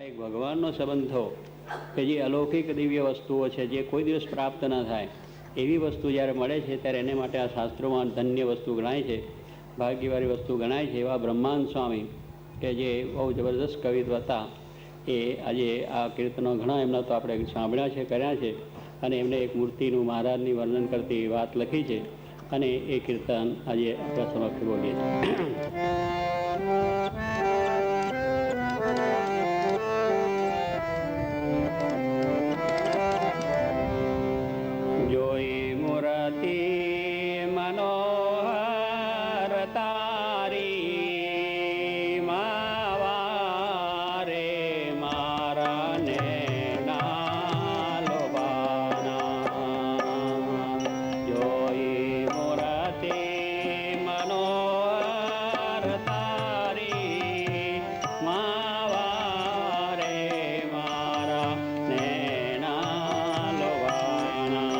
એક ભગવાનનો સંબંધ થયો કે જે અલૌકિક દિવ્ય વસ્તુઓ છે, જે કોઈ દિવસ પ્રાપ્ત ન થાય એવી વસ્તુ જ્યારે મળે છે ત્યારે એને માટે આ શાસ્ત્રોમાં ધન્ય વસ્તુ ગણાય છે, ભાગ્યવાળી વસ્તુ ગણાય છે. એવા બ્રહ્માંડ સ્વામી કે જે બહુ જબરદસ્ત કવિત્વ હતા, એ આજે આ કીર્તનો ઘણા એમના તો આપણે સાંભળ્યા છે, કર્યા છે, અને એમને એક મૂર્તિનું મહારાજની વર્ણન કરતી વાત લખી છે, અને એ કીર્તન આજે આપણા સમક્ષ બોલીએ છીએ. જોઈ મૂર્તિ મનોહર તારી માવારે મારા નેના લોભાના. જોઈ મૂર્તિ મનોહર તારી માવારે મારા નેના લોભાના.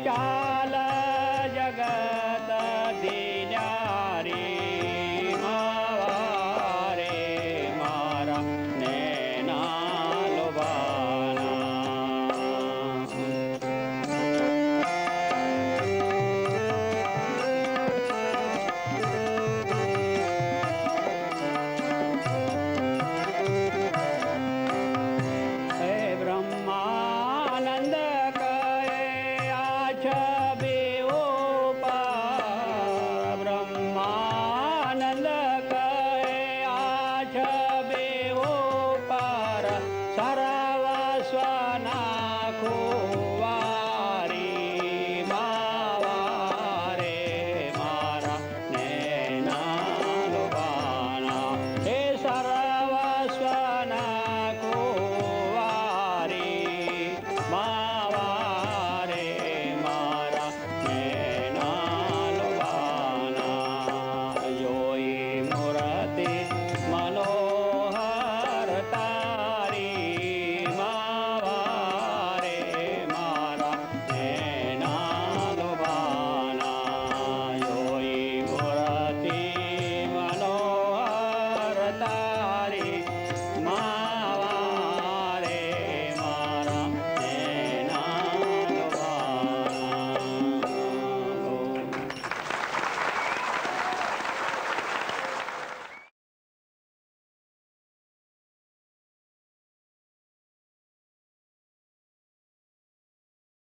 ચાલ જગત